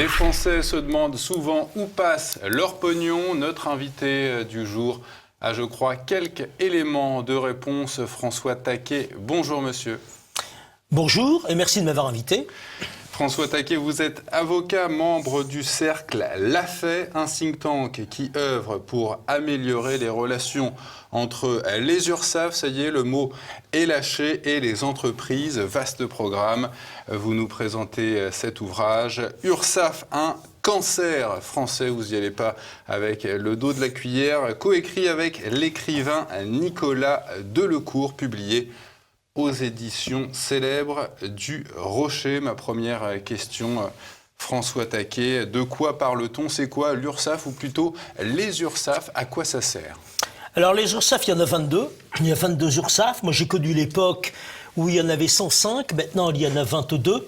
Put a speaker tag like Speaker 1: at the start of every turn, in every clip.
Speaker 1: Les Français se demandent souvent où passe leur pognon. Notre invité du jour a, je crois, quelques éléments de réponse. François Taquet, bonjour monsieur.
Speaker 2: Bonjour et merci de m'avoir invité.
Speaker 1: François Taquet, vous êtes avocat, membre du cercle Lafay, un think tank qui œuvre pour améliorer les relations entre les URSSAF, ça y est, le mot est lâché, et les entreprises. Vaste programme. Vous nous présentez cet ouvrage. URSSAF, un cancer français, vous n'y allez pas avec le dos de la cuillère, coécrit avec l'écrivain Nicolas Delecourt, publié aux éditions célèbres du Rocher. Ma première question, François Taquet, de quoi parle-t-on? C'est quoi l'URSSAF, ou plutôt les URSSAF? À quoi ça sert?
Speaker 2: Alors les URSSAF, il y en a 22. Il y a 22 URSSAF. Moi j'ai connu l'époque où il y en avait 105. Maintenant il y en a 22.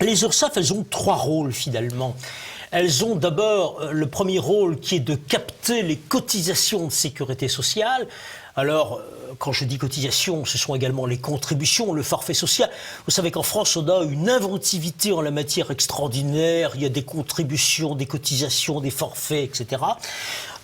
Speaker 2: Les URSSAF, elles ont trois rôles finalement. Elles ont d'abord le premier rôle qui est de capter les cotisations de sécurité sociale. Alors, quand je dis cotisation, ce sont également les contributions, le forfait social. Vous savez qu'en France, on a une inventivité en la matière extraordinaire. Il y a des contributions, des cotisations, des forfaits, etc.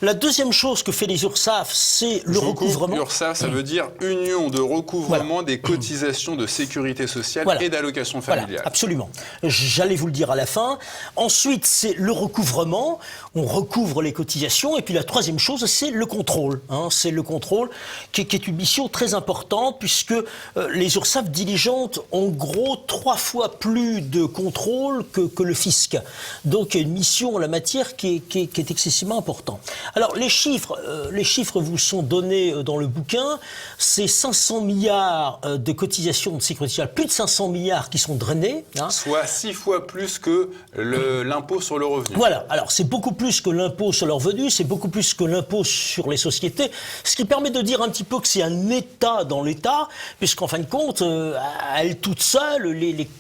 Speaker 2: La deuxième chose que fait les URSSAF, c'est le recouvrement.
Speaker 1: URSSAF, ça veut dire Union de recouvrement des cotisations de sécurité sociale et d'allocations familiales.
Speaker 2: Voilà, absolument. J'allais vous le dire à la fin. Ensuite, c'est le recouvrement. On recouvre les cotisations. Et puis la troisième chose, c'est le contrôle. C'est le contrôle qui est une mission très importante, puisque les URSSAF diligentent en gros 3 fois plus de contrôle que le fisc. Donc il y a une mission en la matière qui est excessivement importante. Alors les chiffres vous sont donnés dans le bouquin. C'est 500 milliards de cotisations de sécurité sociale, plus de 500 milliards qui sont drainés.
Speaker 1: Soit 6 fois plus que l'impôt sur le revenu.
Speaker 2: Voilà, alors c'est beaucoup plus que l'impôt sur le revenu, c'est beaucoup plus que l'impôt sur les sociétés, ce qui permet de dire un petit peu que c'est un État dans l'État, puisqu'en fin de compte, à elles toutes seules,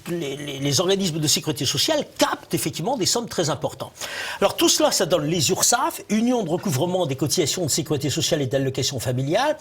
Speaker 2: les organismes de sécurité sociale captent effectivement des sommes très importantes. Alors tout cela, ça donne les URSSAF, Union de recouvrement des cotisations de sécurité sociale et d'allocations familiales.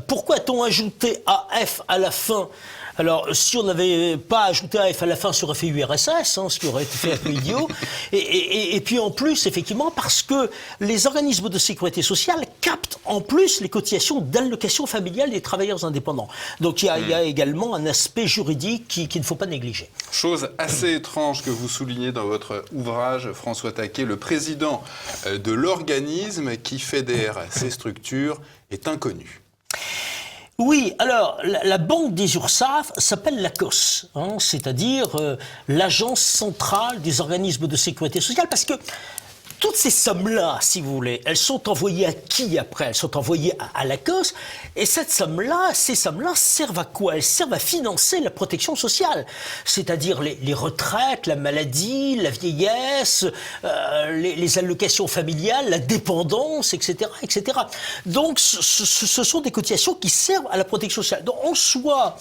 Speaker 2: Pourquoi a-t-on ajouté AF à la fin ? Alors, si on n'avait pas ajouté AF à la fin, ça aurait fait URSS, ce qui aurait été fait un peu idiot. Et puis en plus, effectivement, parce que les organismes de sécurité sociale captent en plus les cotisations d'allocation familiale des travailleurs indépendants. Donc il y a également un aspect juridique qu'il ne faut pas négliger.
Speaker 1: Chose assez étrange que vous soulignez dans votre ouvrage, François Taquet, le président de l'organisme qui fédère ces structures est inconnu.
Speaker 2: Oui, alors la banque des URSSAF s'appelle l'ACOS, c'est-à-dire l'agence centrale des organismes de sécurité sociale, parce que toutes ces sommes-là, si vous voulez, elles sont envoyées à qui après? Elles sont envoyées à l'ACOS, et ces sommes-là servent à quoi? Elles servent à financer la protection sociale, c'est-à-dire les retraites, la maladie, la vieillesse, les allocations familiales, la dépendance, etc., etc. Donc ce sont des cotisations qui servent à la protection sociale. Donc en soi,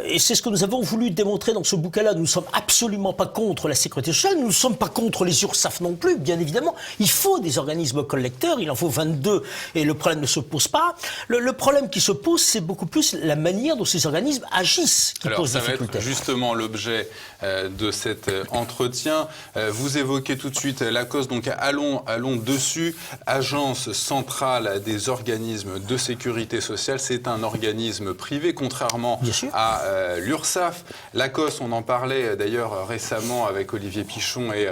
Speaker 2: et c'est ce que nous avons voulu démontrer dans ce bouquin-là, nous ne sommes absolument pas contre la sécurité sociale, nous ne sommes pas contre les URSSAF non plus, bien évidemment. Il faut des organismes collecteurs, il en faut 22, et le problème ne se pose pas. Le problème qui se pose, c'est beaucoup plus la manière dont ces organismes agissent qui pose difficulté.
Speaker 1: Alors ça va être justement l'objet de cet entretien. Vous évoquez tout de suite l'ACOS, donc allons dessus. Agence centrale des organismes de sécurité sociale, c'est un organisme privé, contrairement à l'URSSAF. L'ACOS, on en parlait d'ailleurs récemment avec Olivier Pichon et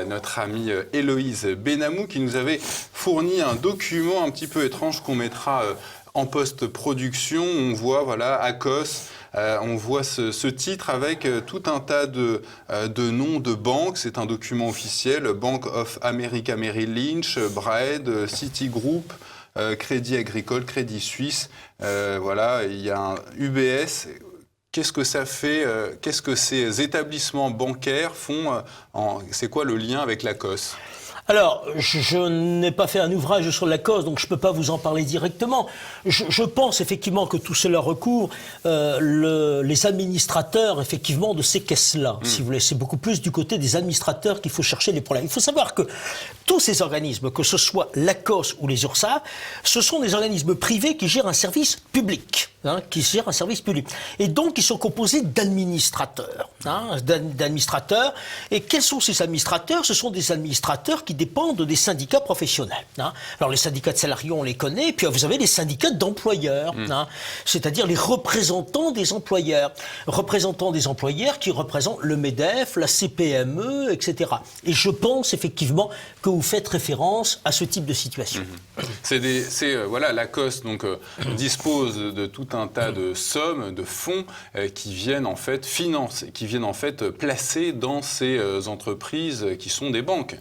Speaker 1: notre amie Héloïse Benamou, qui nous avait fourni un document un petit peu étrange qu'on mettra en post-production. On voit, voilà, ACOS, on voit ce titre avec tout un tas de noms de banques. C'est un document officiel. Bank of America Merrill Lynch, Bread, Citigroup, Crédit Agricole, Crédit Suisse, voilà, il y a un UBS. Qu'est-ce que ça fait? Qu'est-ce que ces établissements bancaires font? C'est quoi le lien avec l'ACOS?
Speaker 2: Alors, je n'ai pas fait un ouvrage sur la cause, donc je ne peux pas vous en parler directement. Je pense effectivement que tout cela recourt les administrateurs, effectivement, de ces caisses-là, si vous voulez. C'est beaucoup plus du côté des administrateurs qu'il faut chercher les problèmes. Il faut savoir que tous ces organismes, que ce soit l'ACOS ou les URSSAF, ce sont des organismes privés qui gèrent un service public. Qui gèrent un service public. Et donc, ils sont composés d'administrateurs. D'administrateurs. Et quels sont ces administrateurs? Ce sont des administrateurs qui dépendent des syndicats professionnels. Alors, les syndicats de salariés, on les connaît. Puis, vous avez les syndicats d'employeurs. C'est-à-dire les représentants des employeurs. Représentants des employeurs qui représentent le MEDEF, la CPME, etc. Et je pense, effectivement, que vous faites référence à ce type de situation.
Speaker 1: Voilà, l'ACOS dispose de tout un tas de sommes, de fonds qui viennent en fait placer dans ces entreprises qui sont des banques.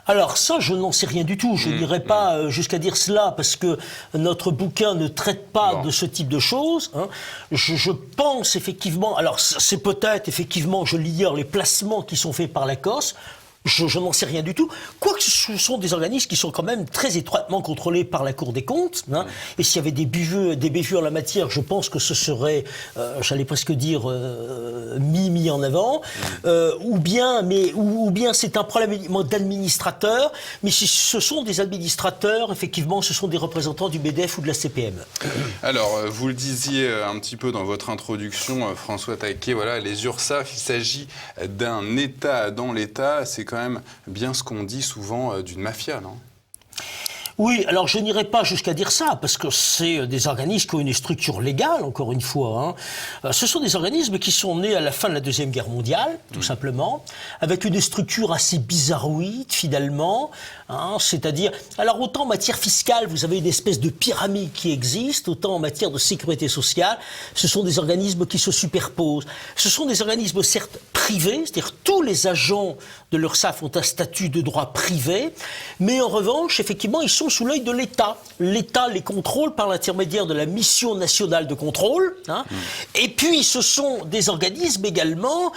Speaker 2: Alors ça, je n'en sais rien du tout. Je n'irai pas jusqu'à dire cela parce que notre bouquin ne traite pas de ce type de choses. Je pense effectivement, alors c'est peut-être effectivement, je l'ignore, les placements qui sont faits par l'ACOS. Je n'en sais rien du tout. Quoique ce sont des organismes qui sont quand même très étroitement contrôlés par la Cour des comptes. Et s'il y avait des bévues en la matière, je pense que ce serait, j'allais presque dire, mis en avant. Ou bien c'est un problème d'administrateur. Mais si ce sont des administrateurs, effectivement, ce sont des représentants du MEDEF ou de la CPME.
Speaker 1: Alors, vous le disiez un petit peu dans votre introduction, François Taquet, voilà, les URSSAF, il s'agit d'un État dans l'État. C'est quand même bien ce qu'on dit souvent d'une mafia, non ?
Speaker 2: Oui, alors je n'irai pas jusqu'à dire ça, parce que c'est des organismes qui ont une structure légale, encore une fois. Ce sont des organismes qui sont nés à la fin de la Deuxième Guerre mondiale, tout simplement, avec une structure assez bizarroïde, finalement. C'est-à-dire, alors autant en matière fiscale, vous avez une espèce de pyramide qui existe, autant en matière de sécurité sociale, ce sont des organismes qui se superposent. Ce sont des organismes, certes, privés, c'est-à-dire tous les agents de l'URSSAF ont un statut de droit privé, mais en revanche, effectivement, ils sont sous l'œil de l'État. L'État les contrôle par l'intermédiaire de la mission nationale de contrôle. Et puis, ce sont des organismes également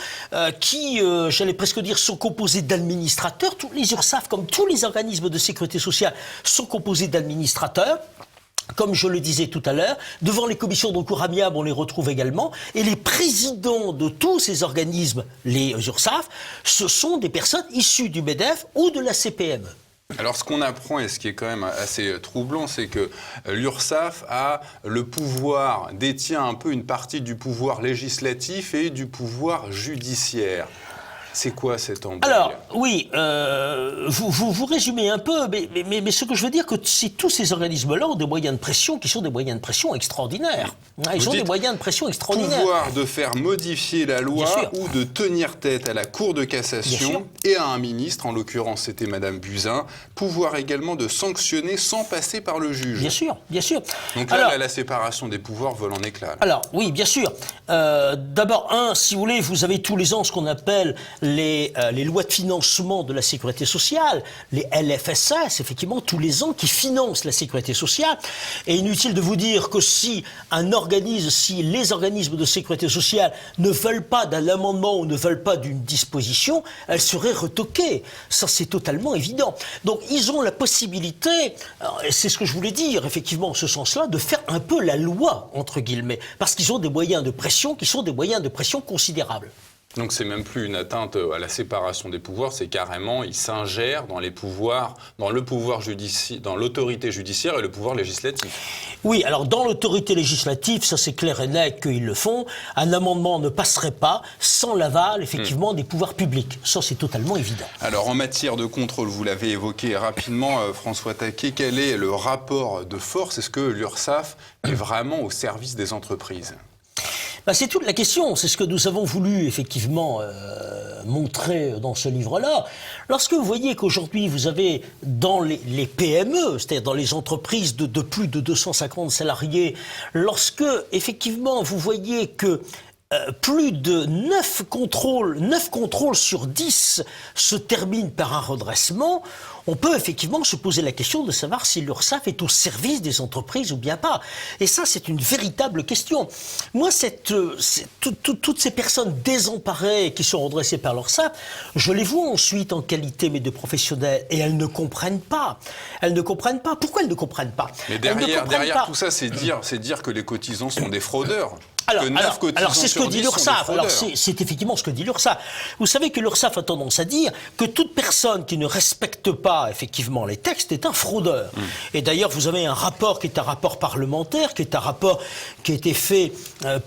Speaker 2: qui, j'allais presque dire, sont composés d'administrateurs. Tous les URSSAF, comme tous les organismes de sécurité sociale, sont composés d'administrateurs. Comme je le disais tout à l'heure, devant les commissions de recours amiable, on les retrouve également. Et les présidents de tous ces organismes, les URSSAF, ce sont des personnes issues du MEDEF ou de la CPME.
Speaker 1: Alors ce qu'on apprend, et ce qui est quand même assez troublant, c'est que l'URSSAF a le pouvoir, détient un peu une partie du pouvoir législatif et du pouvoir judiciaire. C'est quoi cet embrouille ?
Speaker 2: Alors, oui, vous résumez un peu, mais ce que je veux dire, que tous ces organismes-là ont des moyens de pression qui sont des moyens de pression extraordinaires. Ils ont des moyens de pression extraordinaires.
Speaker 1: Pouvoir de faire modifier la loi ou de tenir tête à la Cour de cassation et à un ministre, en l'occurrence c'était Madame Buzyn, pouvoir également de sanctionner sans passer par le juge.
Speaker 2: Bien sûr, bien sûr.
Speaker 1: Donc là, la séparation des pouvoirs vole en éclats.
Speaker 2: Alors, oui, bien sûr. D'abord, si vous voulez, vous avez tous les ans ce qu'on appelle les lois de financement de la sécurité sociale, les LFSS, effectivement, tous les ans, qui financent la sécurité sociale. Et inutile de vous dire que si les organismes de sécurité sociale ne veulent pas d'un amendement ou ne veulent pas d'une disposition, elles seraient retoquées. Ça, c'est totalement évident. Donc, ils ont la possibilité, et c'est ce que je voulais dire, effectivement, en ce sens-là, de faire un peu la loi, entre guillemets, parce qu'ils ont des moyens de pression qui sont des moyens de pression considérables.
Speaker 1: Donc c'est même plus une atteinte à la séparation des pouvoirs, c'est carrément, ils s'ingèrent dans les pouvoirs, dans l'autorité judiciaire et le pouvoir législatif.
Speaker 2: Oui, alors dans l'autorité législative, ça c'est clair et net qu'ils le font. Un amendement ne passerait pas sans l'aval, effectivement, des pouvoirs publics. Ça c'est totalement évident.
Speaker 1: Alors en matière de contrôle, vous l'avez évoqué rapidement, François Taquet, quel est le rapport de force ? Est-ce que l'URSSAF est vraiment au service des entreprises ?
Speaker 2: C'est toute la question, c'est ce que nous avons voulu effectivement montrer dans ce livre-là. Lorsque vous voyez qu'aujourd'hui vous avez dans les PME, c'est-à-dire dans les entreprises de plus de 250 salariés, lorsque effectivement vous voyez que plus de 9 contrôles sur 10 se terminent par un redressement, on peut effectivement se poser la question de savoir si l'URSSAF est au service des entreprises ou bien pas. Et ça, c'est une véritable question. Moi, toutes ces personnes désemparées qui sont redressées par l'URSSAF, je les vois ensuite en qualité de professionnels et elles ne comprennent pas. Elles ne comprennent pas. Pourquoi elles ne comprennent pas?
Speaker 1: Mais derrière tout ça, c'est dire que les cotisants sont des fraudeurs.
Speaker 2: Alors, c'est ce que dit l'URSSAF. Alors, c'est effectivement ce que dit l'URSSAF. Vous savez que l'URSSAF a tendance à dire que toute personne qui ne respecte pas, effectivement, les textes est un fraudeur. Et d'ailleurs, vous avez un rapport qui est un rapport parlementaire, qui est un rapport qui a été fait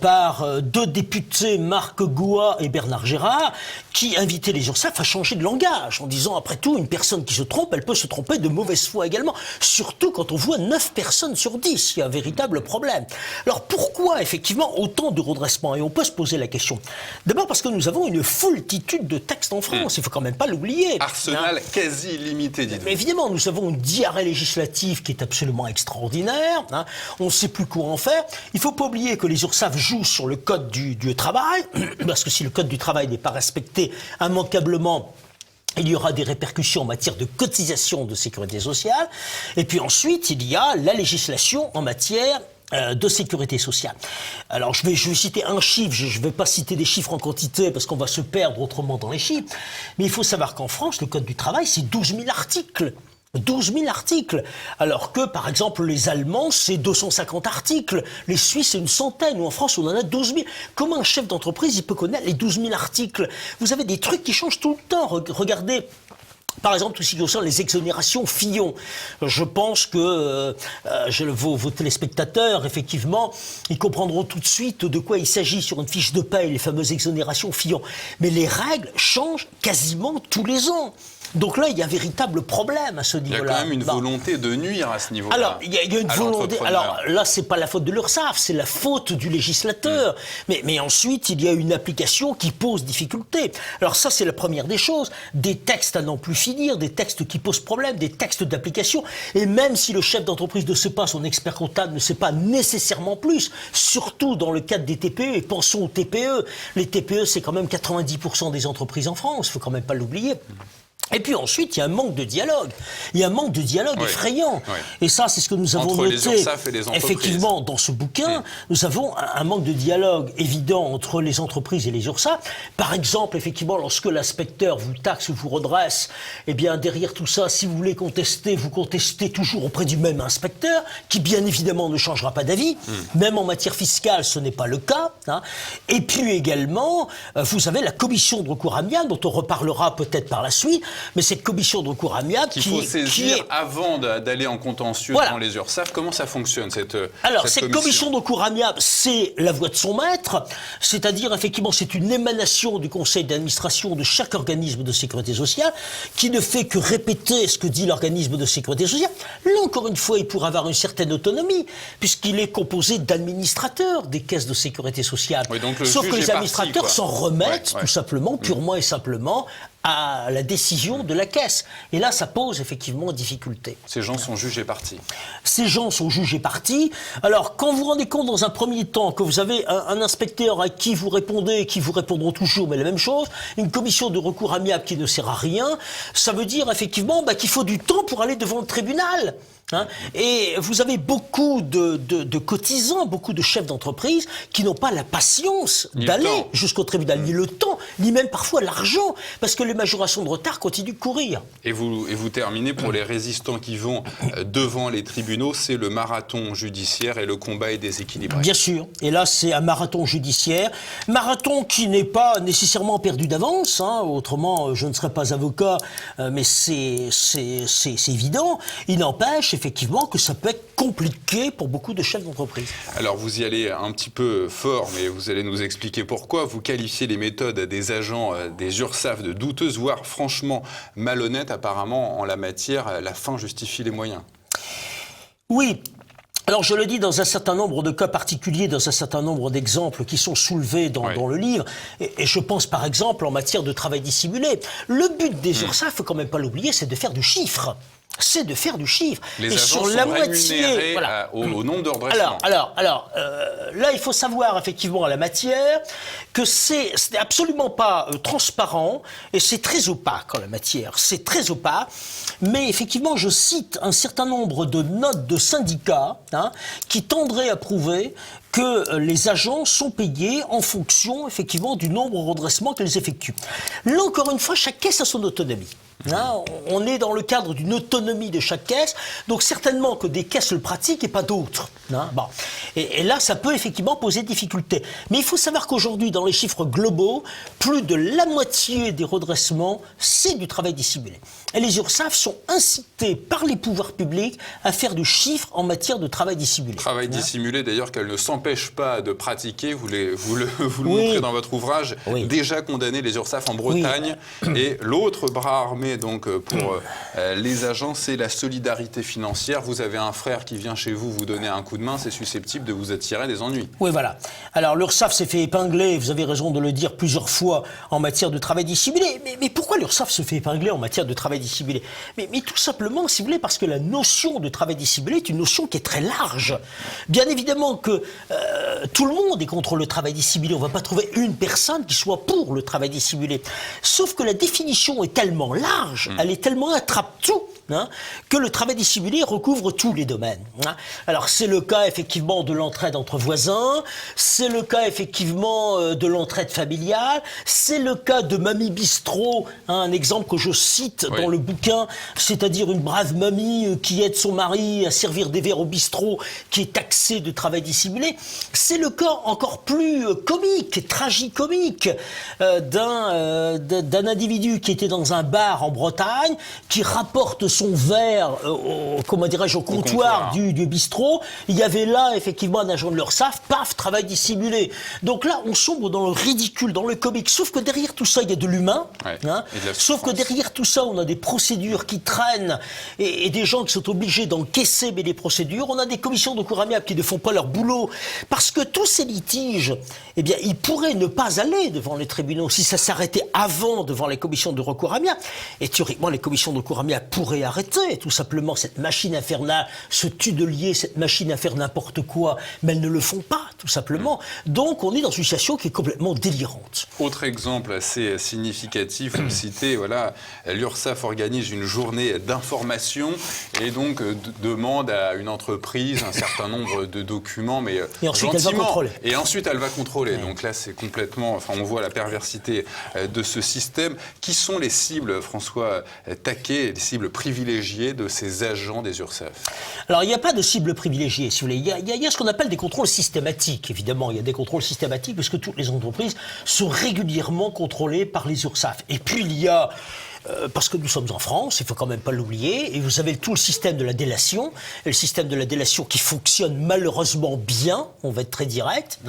Speaker 2: par deux députés, Marc Goua et Bernard Gérard, qui invitaient les URSSAF à changer de langage, en disant, après tout, une personne qui se trompe, elle peut se tromper de mauvaise foi également. Surtout quand on voit 9 personnes sur 10, il y a un véritable problème. Alors, pourquoi, effectivement, autant de redressement? Et on peut se poser la question. D'abord parce que nous avons une foultitude de textes en France, il ne faut quand même pas l'oublier.
Speaker 1: Arsenal quasi illimité, dites-vous.
Speaker 2: Évidemment, nous avons une diarrhée législative qui est absolument extraordinaire. On ne sait plus quoi en faire. Il ne faut pas oublier que les URSSAF jouent sur le code du travail, parce que si le code du travail n'est pas respecté immanquablement, il y aura des répercussions en matière de cotisation de sécurité sociale. Et puis ensuite, il y a la législation en matière de sécurité sociale. Alors, je vais citer un chiffre, je ne vais pas citer des chiffres en quantité parce qu'on va se perdre autrement dans les chiffres, mais il faut savoir qu'en France, le Code du travail, c'est 12 000 articles. 12 000 articles, alors que, par exemple, les Allemands, c'est 250 articles, les Suisses, c'est une centaine, ou en France, on en a 12 000. Comment un chef d'entreprise, il peut connaître les 12 000 articles? Vous avez des trucs qui changent tout le temps. Regardez, par exemple, tout ce qui concerne les exonérations Fillon. Je pense que vos téléspectateurs, effectivement, ils comprendront tout de suite de quoi il s'agit sur une fiche de paye, les fameuses exonérations Fillon. Mais les règles changent quasiment tous les ans. Donc là, il y a un véritable problème à ce niveau-là.
Speaker 1: Il y a quand même une volonté de nuire à ce niveau-là.
Speaker 2: Alors, il y a une volonté. Alors là, c'est pas la faute de l'URSSAF, c'est la faute du législateur. Mais ensuite, il y a une application qui pose difficulté. Alors ça, c'est la première des choses. Des textes à n'en plus finir, des textes qui posent problème, des textes d'application. Et même si le chef d'entreprise ne sait pas, son expert comptable ne sait pas nécessairement plus, surtout dans le cadre des TPE, et pensons aux TPE. Les TPE, c'est quand même 90% des entreprises en France, il faut quand même pas l'oublier. Et puis ensuite, il y a un manque de dialogue. Il y a un manque de dialogue effrayant. Oui. Et ça, c'est ce que nous avons noté.
Speaker 1: Les URSSAF et les entreprises.
Speaker 2: Effectivement, dans ce bouquin, nous avons un manque de dialogue évident entre les entreprises et les URSSAF. Par exemple, effectivement, lorsque l'inspecteur vous taxe ou vous redresse, eh bien, derrière tout ça, si vous voulez contester, vous contestez toujours auprès du même inspecteur, qui bien évidemment ne changera pas d'avis. Même en matière fiscale, ce n'est pas le cas. Et puis également, vous avez la commission de recours amiable, dont on reparlera peut-être par la suite. Mais cette commission de recours amiable
Speaker 1: qu'il faut saisir avant d'aller en contentieux devant les URSSAF, comment ça fonctionne cette
Speaker 2: commission de recours amiable, c'est la voix de son maître, c'est-à-dire effectivement c'est une émanation du conseil d'administration de chaque organisme de sécurité sociale qui ne fait que répéter ce que dit l'organisme de sécurité sociale. Là encore une fois, il pourra avoir une certaine autonomie puisqu'il est composé d'administrateurs des caisses de sécurité sociale.
Speaker 1: Oui, donc
Speaker 2: sauf que les administrateurs s'en remettent tout simplement, purement et simplement à la décision de la caisse. Et là, ça pose effectivement difficulté.
Speaker 1: Ces gens sont jugés partis.
Speaker 2: Ces gens sont jugés partis. Alors, quand vous vous rendez compte dans un premier temps que vous avez un inspecteur à qui vous répondez et qui vous répondront toujours mais la même chose, une commission de recours amiable qui ne sert à rien, ça veut dire effectivement qu'il faut du temps pour aller devant le tribunal. Et vous avez beaucoup de cotisants, beaucoup de chefs d'entreprise qui n'ont pas la patience d'aller jusqu'au tribunal, ni le temps, ni même parfois l'argent, parce que les majorations de retard continuent de courir.
Speaker 1: Et vous terminez pour les résistants qui vont devant les tribunaux, c'est le marathon judiciaire et le combat est déséquilibré.
Speaker 2: Bien sûr, et là c'est un marathon judiciaire, marathon qui n'est pas nécessairement perdu d'avance, autrement je ne serais pas avocat, mais c'est évident, il n'empêche effectivement que ça peut être compliqué pour beaucoup de chefs d'entreprise.
Speaker 1: Alors vous y allez un petit peu fort, mais vous allez nous expliquer pourquoi. Vous qualifiez les méthodes des agents des URSSAF de douteuses, voire franchement malhonnêtes. Apparemment, en la matière, la fin justifie les moyens.
Speaker 2: Oui. Alors je le dis dans un certain nombre de cas particuliers, dans un certain nombre d'exemples qui sont soulevés dans le livre, et je pense par exemple en matière de travail dissimulé. Le but des URSSAF, il ne faut quand même pas l'oublier, c'est de faire du chiffre. c'est de faire du chiffre.
Speaker 1: Les
Speaker 2: et
Speaker 1: agents
Speaker 2: sur
Speaker 1: sont
Speaker 2: la moitié,
Speaker 1: rémunérés
Speaker 2: voilà.
Speaker 1: au nombre de redressements.
Speaker 2: Là, il faut savoir effectivement en la matière que c'est absolument pas transparent et c'est très opaque en la matière. C'est très opaque, mais effectivement, je cite un certain nombre de notes de syndicats qui tendraient à prouver que les agents sont payés en fonction, effectivement, du nombre de redressements qu'ils effectuent. Là, encore une fois, chaque caisse a son autonomie. On est dans le cadre d'une autonomie de chaque caisse, donc certainement que des caisses le pratiquent et pas d'autres. Bon. Et là, ça peut effectivement poser des difficultés. Mais il faut savoir qu'aujourd'hui, dans les chiffres globaux, plus de la moitié des redressements, c'est du travail dissimulé. Et les URSSAF sont incités par les pouvoirs publics à faire du chiffre en matière de travail dissimulé.
Speaker 1: Travail dissimulé, d'ailleurs, qu'elle ne s'empêche pas de pratiquer. Vous le montrez dans votre ouvrage. Déjà condamné les URSSAF en Bretagne. Et l'autre bras armé donc pour les agents, c'est la solidarité financière. Vous avez un frère qui vient chez vous donner un coup de main, c'est susceptible de vous attirer des ennuis.
Speaker 2: Oui, voilà. Alors l'URSSAF s'est fait épingler, vous avez raison de le dire plusieurs fois, en matière de travail dissimulé. Mais pourquoi l'URSSAF se fait épingler en matière de travail dissimulé ? Mais tout simplement, si vous voulez, parce que la notion de travail dissimulé est une notion qui est très large. Bien évidemment que tout le monde est contre le travail dissimulé. On ne va pas trouver une personne qui soit pour le travail dissimulé. Sauf que la définition est tellement large, elle est tellement attrape-tout, que le travail dissimulé recouvre tous les domaines. Alors c'est le cas effectivement de l'entraide entre voisins, c'est le cas effectivement de l'entraide familiale, c'est le cas de Mamie Bistrot, un exemple que je cite dans le bouquin, c'est-à-dire une brave mamie qui aide son mari à servir des verres au bistrot, qui est taxée de travail dissimulé. C'est le cas encore plus comique, tragicomique, d'un individu qui était dans un bar en Bretagne, qui rapporte son verre au comptoir du bistrot. Il y avait là effectivement un agent de l'URSSAF, paf, travail dissimulé. Donc là, on sombre dans le ridicule, dans le comique. Sauf que derrière tout ça, il y a de l'humain. Sauf que derrière tout ça, on a des procédures qui traînent et des gens qui sont obligés d'encaisser les procédures. On a des commissions de recours amiable qui ne font pas leur boulot parce que tous ces litiges, eh bien, ils pourraient ne pas aller devant les tribunaux si ça s'arrêtait avant devant les commissions de recours amiable. Et théoriquement, les commissions de recours amiable pourraient arrêter tout simplement cette machine infernale, ce tudelier, cette machine à faire n'importe quoi, mais elles ne le font pas, tout simplement. Donc on est dans une situation qui est complètement délirante.
Speaker 1: Autre exemple assez significatif, vous le citez, voilà, l'URSSAF organise une journée d'information et donc demande à une entreprise un certain nombre de documents, mais
Speaker 2: et ensuite elle va contrôler.
Speaker 1: Et ensuite elle va contrôler. Donc là c'est complètement, enfin on voit la perversité de ce système. Qui sont les cibles, François Taquet, les cibles privilégiées de ces agents des URSSAF? Alors
Speaker 2: il n'y a pas de cible privilégiée, si vous voulez. Il y a ce qu'on appelle des contrôles systématiques, évidemment. Il y a des contrôles systématiques parce que toutes les entreprises sont régulièrement contrôlées par les URSSAF. Et puis il y a parce que nous sommes en France, il ne faut quand même pas l'oublier, et vous avez tout le système de la délation, et le système de la délation qui fonctionne malheureusement bien, on va être très direct,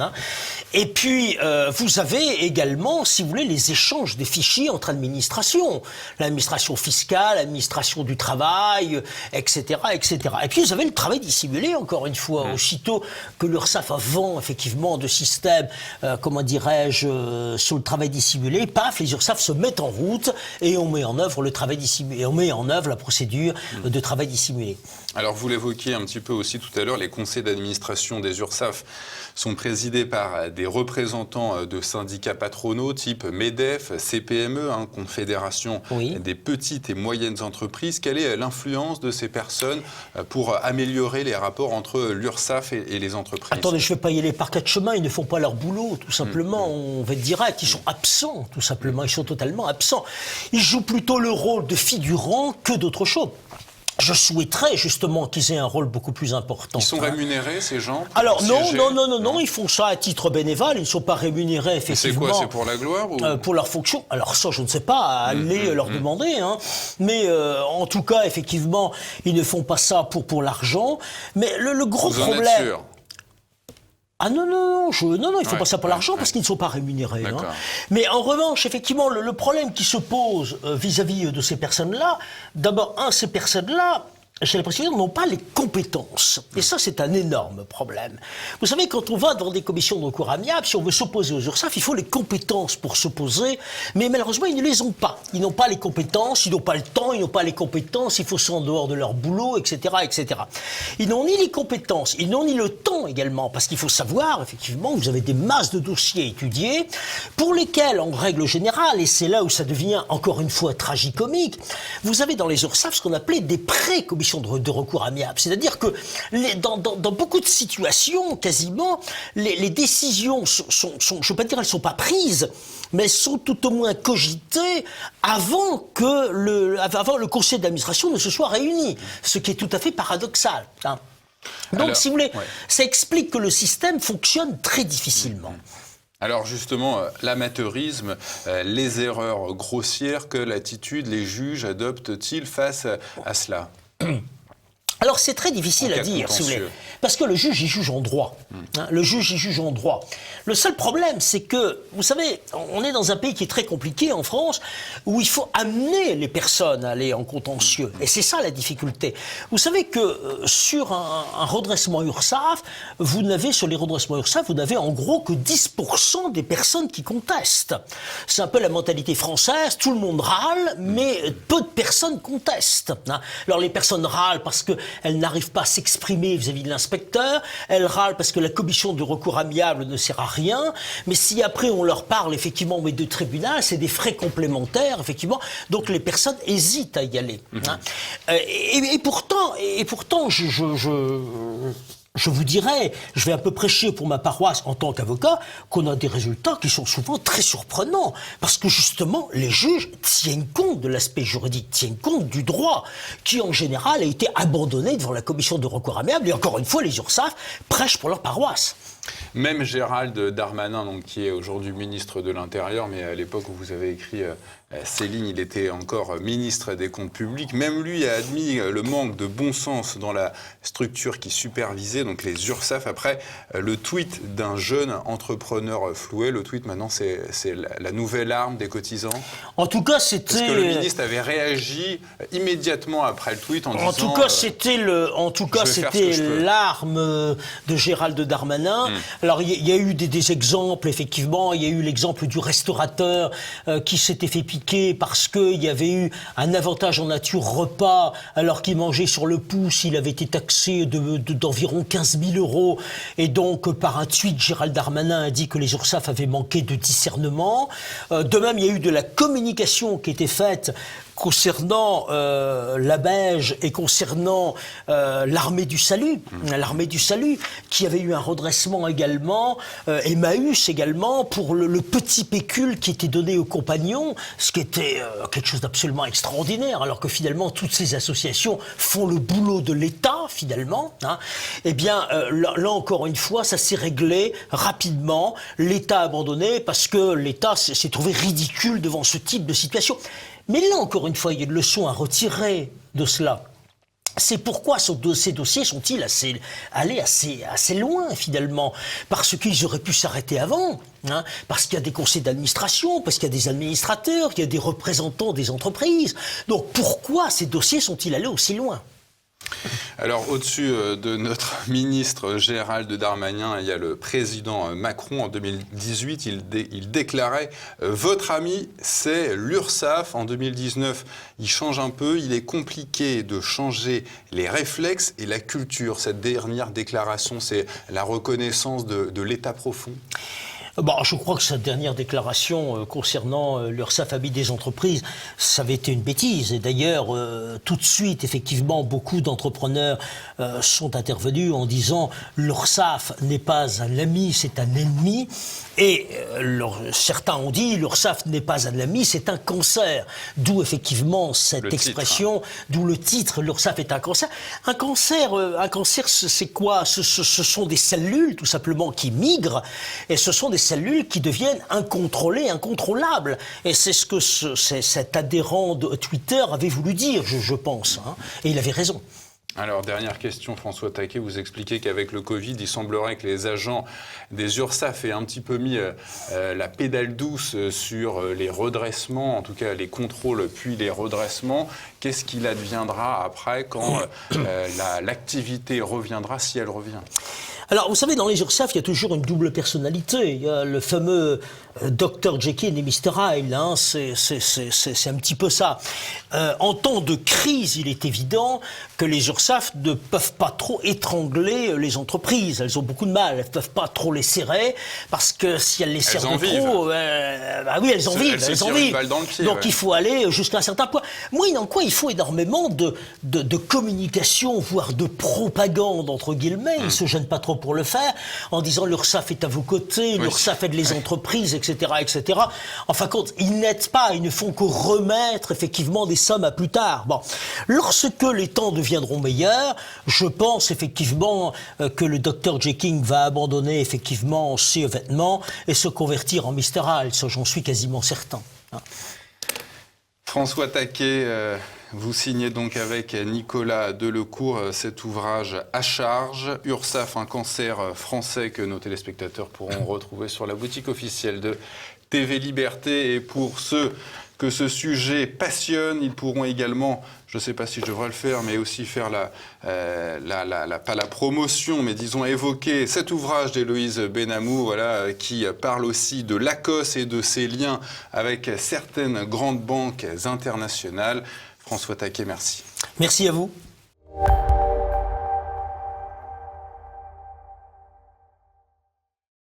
Speaker 2: et puis vous avez également, si vous voulez, les échanges des fichiers entre administrations, l'administration fiscale, l'administration du travail, etc., etc. Et puis vous avez le travail dissimulé, encore une fois, aussitôt que l'URSSAF a vent, effectivement, de système, sur le travail dissimulé, paf, les URSSAF se mettent en route, et on met en œuvre le travail dissimulé, on met en œuvre la procédure de travail dissimulé.
Speaker 1: Alors vous l'évoquiez un petit peu aussi tout à l'heure, les conseils d'administration des URSSAF sont présidés par des représentants de syndicats patronaux type MEDEF, CPME, Confédération des petites et moyennes entreprises. Quelle est l'influence de ces personnes pour améliorer les rapports entre l'URSSAF et les entreprises?
Speaker 2: Attendez, je ne vais pas y aller par quatre chemins, ils ne font pas leur boulot, tout simplement. On va être direct, ils sont absents, tout simplement, ils sont totalement absents. Ils jouent plutôt le rôle de figurant que d'autre chose. Je souhaiterais justement qu'ils aient un rôle beaucoup plus important.
Speaker 1: Ils sont rémunérés, ces gens?
Speaker 2: Alors non, ils font ça à titre bénévole, ils ne sont pas rémunérés effectivement.
Speaker 1: C'est quoi, c'est pour la gloire ou...
Speaker 2: Pour leur fonction. Alors ça, je ne sais pas, allez leur demander. Mais en tout cas, effectivement, ils ne font pas ça pour l'argent. Mais le gros problème...
Speaker 1: Vous en êtes sûr?
Speaker 2: Ah non, il ne faut pas ça pour l'argent parce qu'ils ne sont pas rémunérés. Mais en revanche, effectivement, le problème qui se pose vis-à-vis de ces personnes-là, d'abord, ces personnes-là, j'ai l'impression qu'ils n'ont pas les compétences. Et ça, c'est un énorme problème. Vous savez, quand on va dans des commissions de recours amiable, si on veut s'opposer aux URSSAF, il faut les compétences pour s'opposer. Mais malheureusement, ils ne les ont pas. Ils n'ont pas les compétences, ils n'ont pas le temps, ils n'ont pas les compétences, il faut ça en dehors de leur boulot, etc., etc. Ils n'ont ni les compétences, ils n'ont ni le temps également, parce qu'il faut savoir, effectivement, vous avez des masses de dossiers étudiés, pour lesquels, en règle générale, et c'est là où ça devient encore une fois tragicomique, vous avez dans les URSSAF ce qu'on appelait des pré-commissions de recours amiable. C'est-à-dire que dans beaucoup de situations, quasiment, les décisions sont, je ne veux pas dire elles ne sont pas prises, mais elles sont tout au moins cogitées avant le conseil d'administration ne se soit réuni, ce qui est tout à fait paradoxal. Hein. Donc, alors, si vous voulez, ça explique que le système fonctionne très difficilement.
Speaker 1: Alors justement, l'amateurisme, les erreurs grossières que l'attitude, les juges adoptent-ils face à cela ?
Speaker 2: Alors c'est très difficile à dire, si vous voulez, parce que le juge, il juge en droit. Hein, le juge, il juge en droit. Le seul problème, c'est que, vous savez, on est dans un pays qui est très compliqué en France, où il faut amener les personnes à aller en contentieux. Et c'est ça la difficulté. Vous savez que sur un redressement URSSAF, sur les redressements URSSAF, vous n'avez en gros que 10% des personnes qui contestent. C'est un peu la mentalité française, tout le monde râle, mais peu de personnes contestent. Hein. Alors les personnes râlent parce que elles n'arrivent pas à s'exprimer vis-à-vis de l'inspecteur, elles râlent parce que la commission de recours amiable ne sert à rien, mais si après on leur parle effectivement de tribunal, c'est des frais complémentaires, effectivement, donc les personnes hésitent à y aller. Hein. Et pourtant, je vous dirais, je vais un peu prêcher pour ma paroisse en tant qu'avocat, qu'on a des résultats qui sont souvent très surprenants. Parce que justement, les juges tiennent compte de l'aspect juridique, tiennent compte du droit, qui en général a été abandonné devant la commission de recours amiable. Et encore une fois, les URSSAF prêchent pour leur paroisse.
Speaker 1: Même Gérald Darmanin, donc, qui est aujourd'hui ministre de l'Intérieur, mais à l'époque où vous avez écrit ces lignes, il était encore ministre des Comptes publics. Même lui a admis le manque de bon sens dans la structure qui supervisait, donc les URSSAF, après le tweet d'un jeune entrepreneur floué. Le tweet, maintenant, c'est la nouvelle arme des cotisants.
Speaker 2: En tout cas, c'était...
Speaker 1: Parce que le ministre avait réagi immédiatement après le tweet en disant...
Speaker 2: En tout cas, c'était l'arme de Gérald Darmanin. Alors, il y a eu des exemples, effectivement. Il y a eu l'exemple du restaurateur qui s'était fait piquer parce qu'il y avait eu un avantage en nature repas alors qu'il mangeait sur le pouce. Il avait été taxé d'environ 15 000 €. Et donc, par un tweet, Gérald Darmanin a dit que les URSSAF avaient manqué de discernement. De même, il y a eu de la communication qui était faite concernant la Belge et concernant l'armée du salut, qui avait eu un redressement également, Emmaüs également, pour le petit pécule qui était donné aux compagnons, ce qui était quelque chose d'absolument extraordinaire, alors que finalement toutes ces associations font le boulot de l'État, finalement. Hein. Eh bien, là encore une fois, ça s'est réglé rapidement, l'État abandonné, parce que l'État s'est trouvé ridicule devant ce type de situation. Mais là, encore une fois, il y a une leçon à retirer de cela. C'est pourquoi ces dossiers sont-ils allés assez loin, finalement. Parce qu'ils auraient pu s'arrêter avant. Hein, parce qu'il y a des conseils d'administration, parce qu'il y a des administrateurs, il y a des représentants des entreprises. Donc pourquoi ces dossiers sont-ils allés aussi loin ?
Speaker 1: Alors, au-dessus de notre ministre Gérald Darmanin, il y a le président Macron. En 2018, il déclarait « Votre ami, c'est l'URSSAF ». En 2019, il change un peu. Il est compliqué de changer les réflexes et la culture. Cette dernière déclaration, c'est la reconnaissance de l'État profond.
Speaker 2: Bon, je crois que sa dernière déclaration concernant l'URSSAF Ami des entreprises, ça avait été une bêtise. Et d'ailleurs, tout de suite, effectivement, beaucoup d'entrepreneurs sont intervenus en disant l'URSSAF n'est pas un ami, c'est un ennemi. Et certains ont dit l'URSSAF n'est pas un ami, c'est un cancer. D'où effectivement cette expression, d'où le titre l'URSSAF est un cancer. Un cancer, c'est quoi ? Ce sont des cellules, tout simplement, qui migrent, et ce sont des cellules qui deviennent incontrôlées, incontrôlables. Et c'est ce que cet adhérent de Twitter avait voulu dire, je pense. Hein. Et il avait raison.
Speaker 1: Alors, dernière question, François Taquet, vous expliquez qu'avec le Covid, il semblerait que les agents des URSSAF aient un petit peu mis la pédale douce sur les redressements, en tout cas les contrôles puis les redressements. Qu'est-ce qu'il adviendra après quand l'activité reviendra, si elle revient ?
Speaker 2: Alors, vous savez, dans les URSSAF, il y a toujours une double personnalité. Il y a le fameux Dr Jekyll et Mr Hyde, hein, c'est un petit peu ça. En temps de crise, il est évident que les URSSAF ne peuvent pas trop étrangler les entreprises. Elles ont beaucoup de mal. Elles ne peuvent pas trop les serrer, parce que si elles les serrent trop, bah oui, elles en vivent. Elles en vivent. Donc il faut aller jusqu'à un certain point. Moyennant quoi, il faut énormément de communication, voire de propagande, entre guillemets. Ils ne se gênent pas trop pour le faire, en disant l'URSSAF est à vos côtés, l'URSSAF aide les entreprises, etc., etc. En fin de compte, ils n'aident pas, ils ne font que remettre effectivement des sommes à plus tard. Bon, lorsque les temps deviendront meilleurs, je pense effectivement que le Dr Jekyll va abandonner effectivement ses vêtements et se convertir en Mr Hyde, ça j'en suis quasiment certain.
Speaker 1: François Taquet, vous signez donc avec Nicolas Delecourt cet ouvrage à charge, URSSAF, un cancer français, que nos téléspectateurs pourront retrouver sur la boutique officielle de TV Liberté. Et pour ceux que ce sujet passionne, ils pourront également, je ne sais pas si je devrais le faire, mais aussi faire pas la promotion, mais disons évoquer cet ouvrage d'Héloïse Benamou, voilà, qui parle aussi de l'ACOS et de ses liens avec certaines grandes banques internationales. François Taquet, merci.
Speaker 2: Merci à vous.